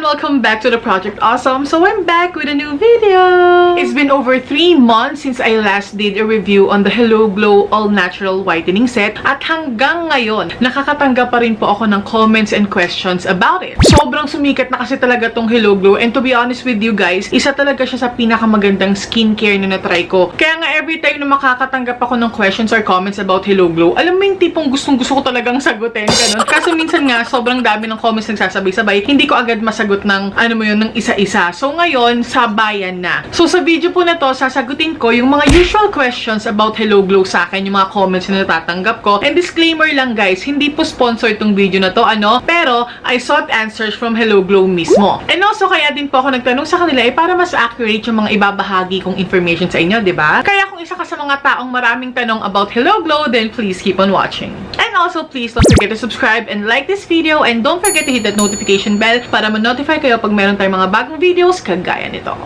everyone! Welcome back to the Project Awesome. So I'm back with a new video! It's been over 3 months since I last did a review on the Hello Glow All Natural Whitening Set at hanggang ngayon, nakakatanggap pa rin po ako ng comments and questions about it. Sobrang sumikat na kasi talaga tong Hello Glow and to be honest with you guys, isa talaga siya sa pinakamagandang skincare na natry ko. Kaya nga every time na makakatanggap ako ng questions or comments about Hello Glow, alam mo yung tipong gustong-gusto ko talagang sagutin, ganun. Kaso minsan nga, sobrang dami ng comments nagsasabay-sabay, hindi ko agad masagot ng ng isa-isa. So ngayon, sabayan na. So sa video po na to, sasagutin ko yung mga usual questions about Hello Glow sa akin, yung mga comments na natatanggap ko. And disclaimer lang guys, hindi po sponsored tong video na to, pero I sought answers from Hello Glow mismo. And also, kaya din po ako nagtanong sa kanila para mas accurate yung mga ibabahagi kong information sa inyo, diba? Kaya kung isa ka sa mga taong maraming tanong about Hello Glow, then please keep on watching. And also, please don't forget to subscribe and like this video, and don't forget to hit that notification bell para ma-notify kayo pag meron tayong mga bagong videos kagaya nito.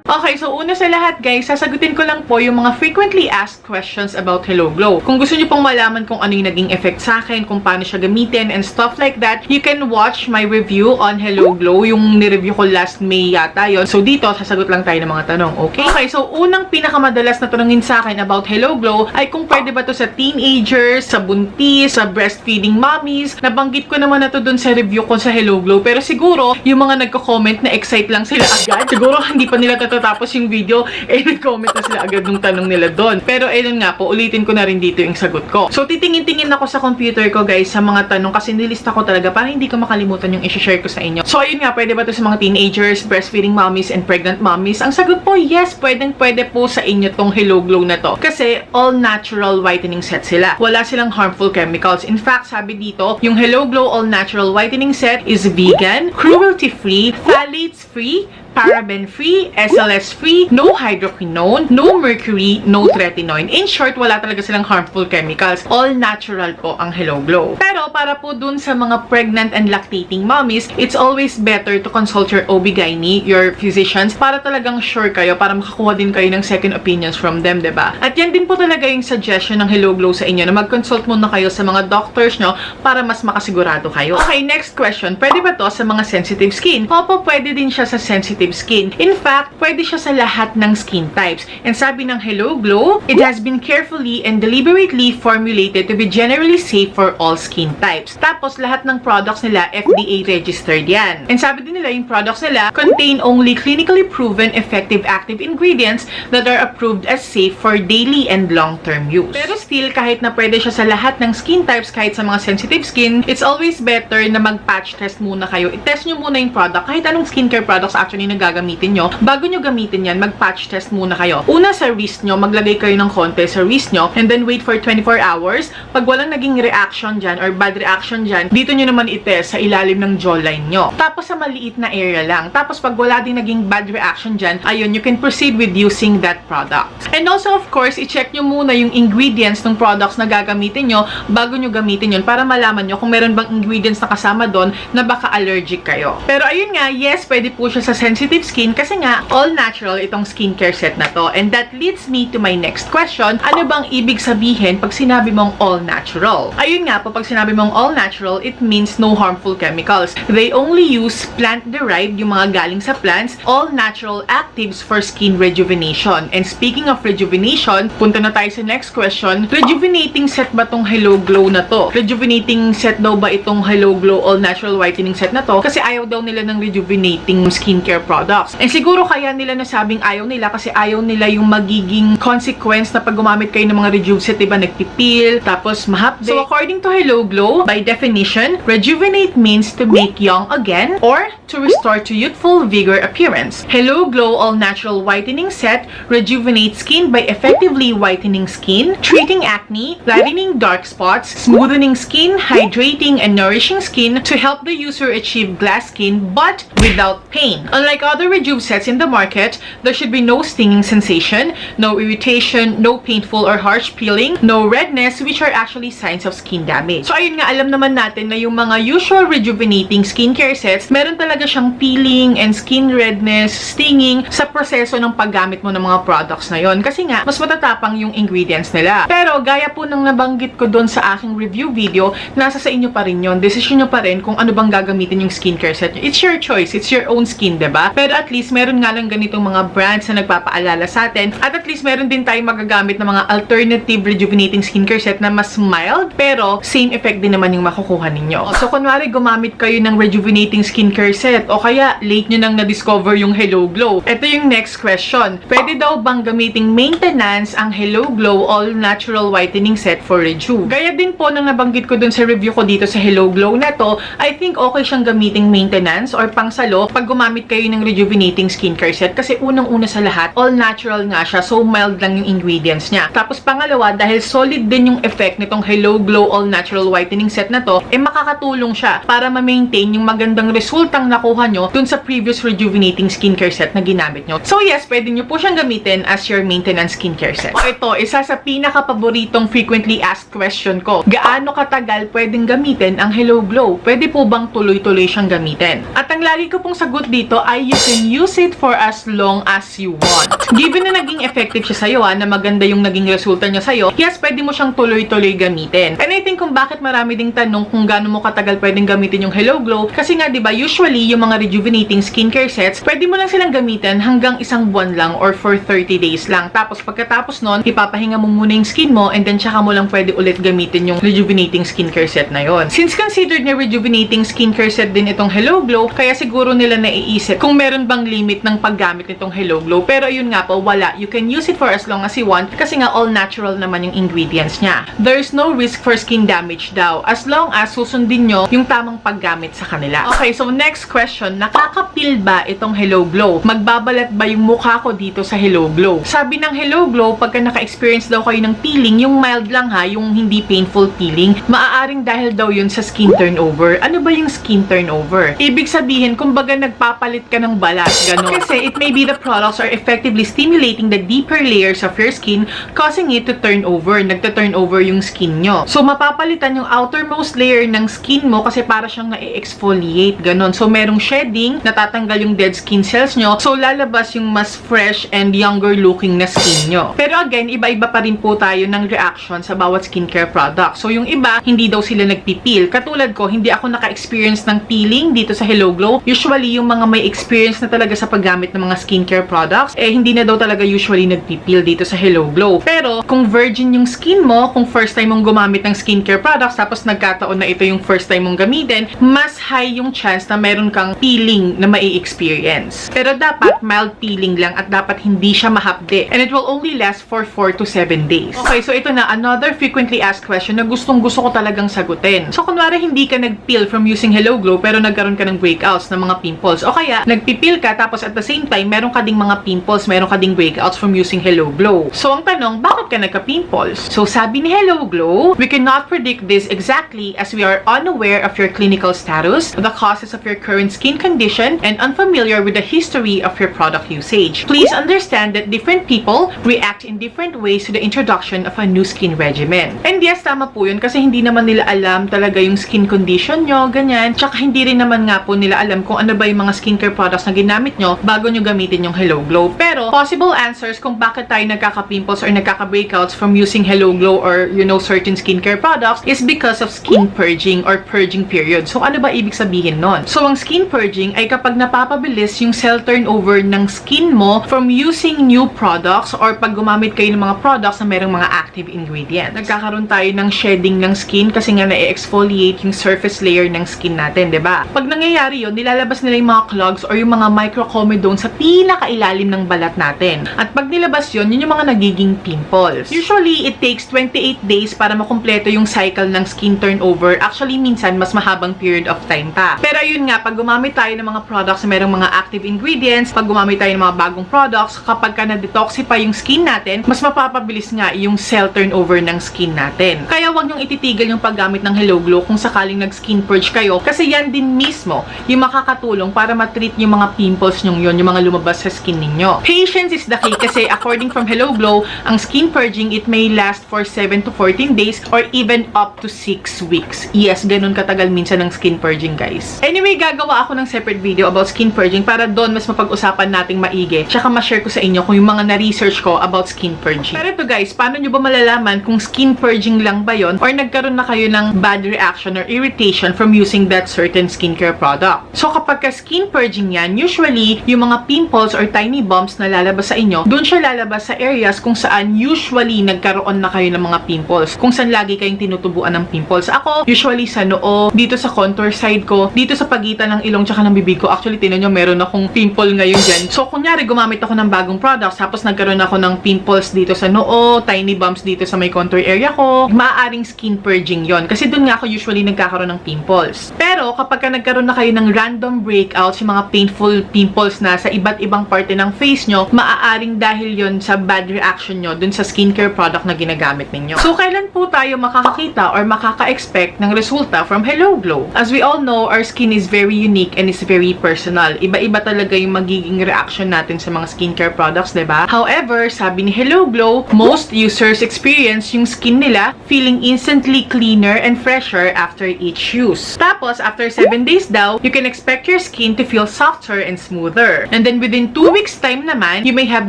Okay, so una sa lahat guys, sasagutin ko lang po yung mga frequently asked questions about Hello Glow. Kung gusto niyo pong malaman kung ano yung naging effect sa akin, kung paano siya gamitin and stuff like that, you can watch my review on Hello Glow. Yung nireview ko last May yata yon. So dito, sasagot lang tayo ng mga tanong, okay? Okay, so unang pinakamadalas na tanongin sa akin about Hello Glow ay kung pwede ba to sa teenagers, sa buntis, sa breastfeeding mommies. Nabanggit ko naman na to dun sa review ko sa Hello Glow. Pero siguro, yung mga nagko-comment na excite lang sila agad. Siguro hindi pa nila tapos yung video, nag-comment na sila agad nung tanong nila doon. Pero ayun nga po, ulitin ko na rin dito yung sagot ko. So titingin-tingin ako sa computer ko guys sa mga tanong kasi nilista ko talaga para hindi ko makalimutan yung i-share ko sa inyo. So ayun nga, pwede ba to sa mga teenagers, breastfeeding mommies, and pregnant mommies? Ang sagot po, yes, pwede po sa inyo tong Hello Glow na to. Kasi all natural whitening set sila. Wala silang harmful chemicals. In fact, sabi dito, yung Hello Glow All Natural Whitening Set is vegan, cruelty-free, phthalates-free, paraben-free, SLS-free, no hydroquinone, no mercury, no tretinoin. In short, wala talaga silang harmful chemicals. All natural po ang Hello Glow. Pero para po dun sa mga pregnant and lactating mommies, it's always better to consult your OB/GYN, your physicians, para talagang sure kayo, para makakuha din kayo ng second opinions from them, diba? At yan din po talaga yung suggestion ng Hello Glow sa inyo, na mag-consult muna kayo sa mga doctors nyo para mas makasigurado kayo. Okay, next question. Pwede ba to sa mga sensitive skin? Opo, pwede din siya sa sensitive skin. In fact, pwede siya sa lahat ng skin types. And sabi ng Hello Glow, it has been carefully and deliberately formulated to be generally safe for all skin types. Tapos, lahat ng products nila, FDA registered yan. And sabi din nila, yung products nila contain only clinically proven effective active ingredients that are approved as safe for daily and long-term use. Pero still, kahit na pwede siya sa lahat ng skin types, kahit sa mga sensitive skin, it's always better na mag-patch test muna kayo. I-test nyo muna yung product, kahit anong skincare products actually na gagamitin nyo. Bago nyo gamitin yan, mag-patch test muna kayo. Una sa wrist nyo, maglagay kayo ng konti sa wrist nyo, and then wait for 24 hours. Pag walang naging reaction dyan, or bad reaction dyan, dito nyo naman i-test sa ilalim ng jawline nyo. Tapos sa maliit na area lang. Tapos pag wala din naging bad reaction dyan, ayun, you can proceed with using that product. And also, of course, i-check nyo muna yung ingredients ng products na gagamitin nyo bago nyo gamitin yun para malaman nyo kung meron bang ingredients na kasama doon na baka allergic kayo. Pero ayun nga, yes, pwede po siya sa sensitive skin kasi nga, all natural itong skincare set na to. And that leads me to my next question. Ano bang ibig sabihin pag sinabi mong all natural? Ayun nga po, pag sinabi mong all natural, it means no harmful chemicals. They only use plant-derived, yung mga galing sa plants, all natural actives for skin rejuvenation. And speaking of rejuvenation, punta na tayo sa next question. Rejuvenating set ba tong Hello Glow na to? Rejuvenating set daw ba itong Hello Glow All Natural Whitening Set na to? Kasi ayaw daw nila ng rejuvenating skincare products. And siguro kaya nila nasabing ayaw nila kasi ayaw nila yung magiging consequence na pag gumamit kayo ng mga rejuve set, diba, nagpipil, tapos mahapde. So according to Hello Glow, by definition, rejuvenate means to make young again or to restore to youthful vigor appearance. Hello Glow All Natural Whitening Set rejuvenates skin by effectively whitening skin, treating acne, lightening dark spots, smoothing skin, hydrating and nourishing skin to help the user achieve glass skin but without pain. Unlike Unlike other rejuve sets in the market, there should be no stinging sensation, no irritation, no painful or harsh peeling, no redness, which are actually signs of skin damage. So ayun nga, alam naman natin na yung mga usual rejuvenating skincare sets, meron talaga siyang peeling and skin redness, stinging sa proseso ng paggamit mo ng mga products na yon. Kasi nga, mas matatapang yung ingredients nila. Pero gaya po ng nabanggit ko doon sa aking review video, nasa sa inyo pa rin yun. Decision nyo pa rin kung ano bang gagamitin yung skincare set nyo. It's your choice. It's your own skin, diba? Pero at least meron nga lang ganitong mga brands na nagpapaalala sa atin. At least meron din tayong magagamit ng mga alternative rejuvenating skincare set na mas mild, pero same effect din naman yung makukuha ninyo. So, kunwari gumamit kayo ng rejuvenating skincare set o kaya late nyo nang na-discover yung Hello Glow. Ito yung next question. Pwede daw bang gamiting maintenance ang Hello Glow All Natural Whitening Set for Rejuve? Gaya din po nang nabanggit ko dun sa review ko dito sa Hello Glow na to, I think okay siyang gamiting maintenance or pangsalo pag gumamit kayo ng rejuvenating skincare set kasi unang-una sa lahat, all natural nga siya, so mild lang yung ingredients niya. Tapos pangalawa, dahil solid din yung effect nitong Hello Glow All Natural Whitening Set na to, makakatulong siya para ma-maintain yung magandang resultang nakuha nyo dun sa previous rejuvenating skincare set na ginamit nyo. So yes, pwede nyo po siyang gamitin as your maintenance skincare set. O ito, isa sa pinaka-paboritong frequently asked question ko. Gaano katagal pwedeng gamitin ang Hello Glow? Pwede po bang tuloy-tuloy siyang gamitin? At ang lagi ko pong sagot dito ay you can use it for as long as you want. Given na naging effective siya sa'yo, na maganda yung naging resulta niya sa'yo, yes, pwede mo siyang tuloy-tuloy gamitin. And I think kung bakit marami ding tanong kung gaano mo katagal pwedeng gamitin yung Hello Glow, kasi nga, di ba, usually, yung mga rejuvenating skincare sets, pwede mo lang silang gamitin hanggang 1 buwan lang or for 30 days lang. Tapos, pagkatapos nun, ipapahinga mo muna yung skin mo and then tsaka mo lang pwede ulit gamitin yung rejuvenating skincare set na yon. Since considered na rejuvenating skincare set din itong Hello Glow, kaya siguro nila naiisip kung meron bang limit ng paggamit nitong Hello Glow. Pero yun nga po, wala. You can use it for as long as you want kasi nga all natural naman yung ingredients niya. There's no risk for skin damage daw as long as susundin nyo yung tamang paggamit sa kanila. Okay, so next question, nakaka-peel ba itong Hello Glow? Magbabalat ba yung mukha ko dito sa Hello Glow? Sabi ng Hello Glow, pagka naka-experience daw kayo ng peeling, yung mild lang ha, yung hindi painful peeling, maaaring dahil daw yun sa skin turnover. Ano ba yung skin turnover? Ibig sabihin, kumbaga nagpapalit ka ng balat, gano'n. Kasi it may be the products are effectively stimulating the deeper layers of your skin, causing it to turn over. Nagta-turn over yung skin nyo. So, mapapalitan yung outermost layer ng skin mo kasi para siyang na-exfoliate, ganon. So, merong shedding, natatanggal yung dead skin cells nyo. So, lalabas yung mas fresh and younger looking na skin nyo. Pero again, iba-iba pa rin po tayo ng reaction sa bawat skincare product. So, yung iba, hindi daw sila nagpipil. Katulad ko, hindi ako naka-experience ng peeling dito sa Hello Glow. Usually, yung mga may experience na talaga sa paggamit ng mga skincare products, hindi na daw talaga usually nagpipil dito sa Hello Glow. Pero, kung virgin yung skin mo, kung first time mong gumamit ng skincare products, tapos nagkataon na ito yung first time mong gamitin, mas high yung chance na meron kang peeling na mai-experience. Pero dapat mild peeling lang at dapat hindi siya mahapde. And it will only last for 4 to 7 days. Okay, so ito na, another frequently asked question na gustong-gusto ko talagang sagutin. So, kunwari hindi ka nag-peel from using Hello Glow pero nagkaroon ka ng breakouts ng mga pimples. O kaya, nagpipil ka tapos at the same time, meron ka ding mga pimples, meron ka ding breakouts from using Hello Glow. So, ang tanong, bakit ka nagka-pimples? So, sabi ni Hello Glow, we cannot predict this exactly as we are unaware of your clinical status, the causes of your current skin condition, and unfamiliar with the history of your product usage. Please understand that different people react in different ways to the introduction of a new skin regimen. And yes, tama po yun kasi hindi naman nila alam talaga yung skin condition nyo, ganyan. Tsaka hindi rin naman nga po nila alam kung ano ba yung mga skincare products na ginamit nyo bago nyo gamitin yung Hello Glow. Pero, possible answers kung bakit tayo nagkaka-pimples or nagkaka-breakouts from using Hello Glow or, you know, certain skincare products is because of skin purging or purging period. So, ano ba ibig sabihin nun? So, ang skin purging ay kapag napapabilis yung cell turnover ng skin mo from using new products or pag gumamit kayo ng mga products na merong mga active ingredients. Nagkakaroon tayo ng shedding ng skin kasi nga na-exfoliate yung surface layer ng skin natin, diba? Pag nangyayari yun, nilalabas nila yung mga clogs or yung mga microcomedones sa pinakailalim ng balat natin. natin. At pag nilabas yun yung mga nagiging pimples. Usually, it takes 28 days para makumpleto yung cycle ng skin turnover. Actually, minsan, mas mahabang period of time pa. Pero yun nga, pag gumamit tayo ng mga products na merong mga active ingredients, pag gumamit tayo ng mga bagong products, kapag ka na-detoxify yung skin natin, mas mapapabilis nga yung cell turnover ng skin natin. Kaya wag niyong ititigil yung paggamit ng Hello Glow kung sakaling nag-skin purge kayo, kasi yan din mismo yung makakatulong para matreat yung mga pimples nyong yun, yung mga lumabas sa skin ninyo. Patience is the key kasi according from Hello Glow, ang skin purging, it may last for 7 to 14 days or even up to 6 weeks. Yes, ganun katagal minsan ng skin purging, guys. Anyway, gagawa ako ng separate video about skin purging para doon mas mapag-usapan nating maigi. Tsaka ma-share ko sa inyo kung yung mga na-research ko about skin purging. Pero ito guys, paano nyo ba malalaman kung skin purging lang ba yon or nagkaroon na kayo ng bad reaction or irritation from using that certain skincare product? So kapag ka skin purging yan, usually yung mga pimples or tiny bumps na lalabas sa inyo, doon siya lalabas sa areas kung saan usually nagkaroon na kayo ng mga pimples. Kung saan lagi kayong tinutubuan ng pimples. Ako, usually sa noo, dito sa contour side ko, dito sa pagitan ng ilong tsaka ng bibig ko. Actually, tinan nyo, meron akong pimple ngayon dyan. So, kunyari, gumamit ako ng bagong products, tapos nagkaroon ako ng pimples dito sa noo, tiny bumps dito sa may contour area ko, maaaring skin purging yon. Kasi dun nga ako usually nagkakaroon ng pimples. Pero, kapag ka nagkaroon na kayo ng random breakouts, yung mga painful pimples na sa iba't ibang parte ng face nyo, maaaring dahil yon sa bad reaction nyo dun sa skincare product na ginagamit ninyo. So, kailan po tayo makakakita or makaka-expect ng resulta from Hello Glow? As we all know, our skin is very unique and is very personal. Iba-iba talaga yung magiging reaction natin sa mga skincare products, diba? However, sabi ni Hello Glow, most users experience yung skin nila feeling instantly cleaner and fresher after each use. Tapos, after 7 days daw, you can expect your skin to feel softer and smoother. And then within 2 weeks time naman, you may have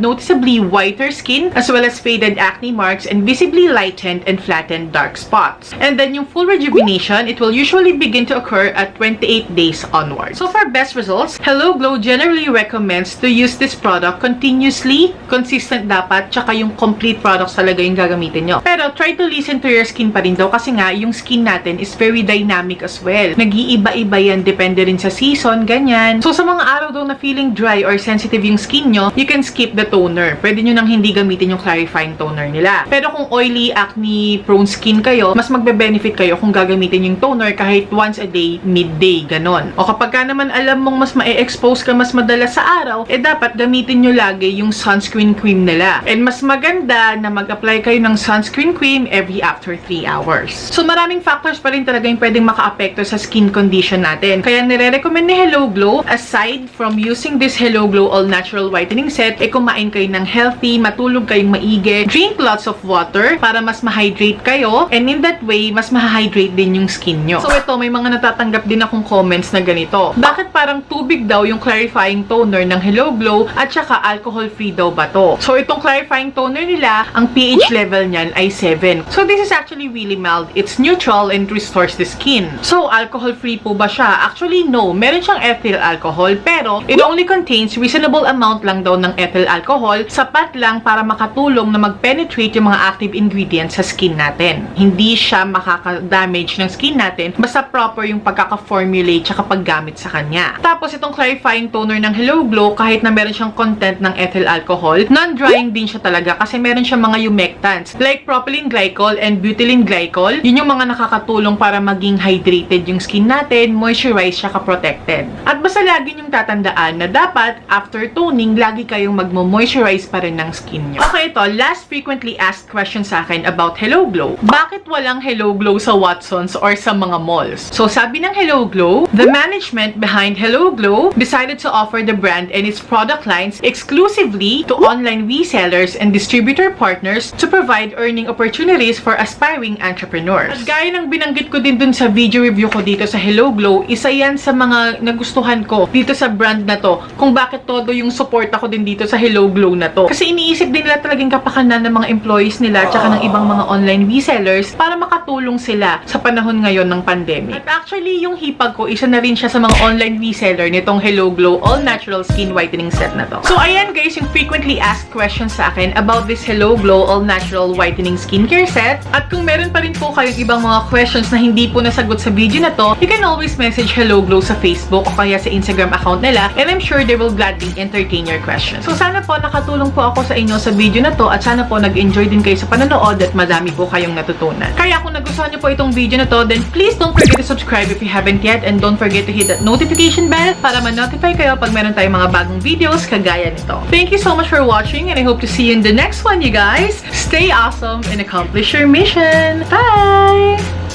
noticeably whiter skin as well as faded acne marks and visibly lightened and flattened dark spots. And then yung full rejuvenation, it will usually begin to occur at 28 days onwards. So for best results, Hello Glow generally recommends to use this product continuously, consistent dapat, tsaka yung complete products talaga yung gagamitin nyo. Pero try to listen to your skin pa rin daw kasi nga yung skin natin is very dynamic as well. Nag-iiba-iba yan, depende rin sa season, ganyan. So sa mga araw daw na feeling dry or sensitive yung skin nyo, you can skip the toner. Pwede nyo nang hindi gamitin yung clarifying toner nila. Pero kung oily, acne prone skin kayo, mas magbe-benefit kayo kung gagamitin yung toner kahit once a day, midday, ganon. O kapag ka naman alam mong mas ma-expose ka mas madalas sa araw, dapat gamitin nyo lagi yung sunscreen cream nila. And mas maganda na mag-apply kayo ng sunscreen cream every after 3 hours. So maraming factors pa rin talaga yung pwedeng maka-apekto sa skin condition natin. Kaya nire-recommend ni Hello Glow, aside from using this Hello Glow All Natural Whitening Set, kumain kayo ng healthy, matulog kayong maigi, drink lots of water para mas ma-hydrate kayo, and in that way, mas ma-hydrate din yung skin nyo. So ito, may mga natatanggap din akong comments na ganito. Bakit parang tubig daw yung clarifying toner ng Hello Glow at saka alcohol-free daw ba to? So itong clarifying toner nila, ang pH level niyan ay 7. So this is actually really mild. It's neutral and restores the skin. So alcohol-free po ba siya? Actually, no. Meron siyang ethyl alcohol, pero it only contains reasonable amount lang daw ng ethyl alcohol, sapat lang para makatulong na mag-penetrate yung mga active ingredients sa skin natin. Hindi siya makaka-damage ng skin natin, basta proper yung pagkaka-formulate tsaka paggamit sa kanya. Tapos itong clarifying toner ng Hello Glow, kahit na meron siyang content ng ethyl alcohol, non-drying din siya talaga kasi meron siyang mga humectants like propylene glycol and butylene glycol. Yun yung mga nakakatulong para maging hydrated yung skin natin, moisturized tsaka protected. At basta lagi niyong tatandaan na dapat after toning, lagi kayong magmo-moisturize pa rin ng skin nyo. Okay, ito, last frequently asked question sa akin about Hello Glow. Bakit walang Hello Glow sa Watsons or sa mga malls? So sabi ng Hello Glow, the management behind Hello Glow decided to offer the brand and its product lines exclusively to online resellers and distributor partners to provide earning opportunities for aspiring entrepreneurs. At gaya ng binanggit ko din dun sa video review ko dito sa Hello Glow, isa yan sa mga nagustuhan ko dito sa brand na to, kung bakit todo yung support ako din dito sa Hello Glow na to. Kasi iniisip din nila talagang kapakanan ng mga employees nila tsaka ng ibang mga online resellers para makatulong sila sa panahon ngayon ng pandemic. At actually, yung hipag ko, isa na rin siya sa mga online reseller nitong Hello Glow All Natural Skin Whitening Set na to. So, ayan guys, yung frequently asked questions sa akin about this Hello Glow All Natural Whitening Skincare Set. At kung meron pa rin po kayong ibang mga questions na hindi po nasagot sa video na to, you can always message Hello Glow sa Facebook o kaya sa Instagram account nila, and I'm sure they will gladly entertain your questions. So sana po nakatulong po ako sa inyo sa video na to at sana po nag-enjoy din kayo sa panonood at madami po kayong natutunan. Kaya kung nagustuhan niyo po itong video na to, then please don't forget to subscribe if you haven't yet and don't forget to hit that notification bell para ma-notify kayo pag meron tayong mga bagong videos kagaya nito. Thank you so much for watching and I hope to see you in the next one, you guys. Stay awesome and accomplish your mission. Bye!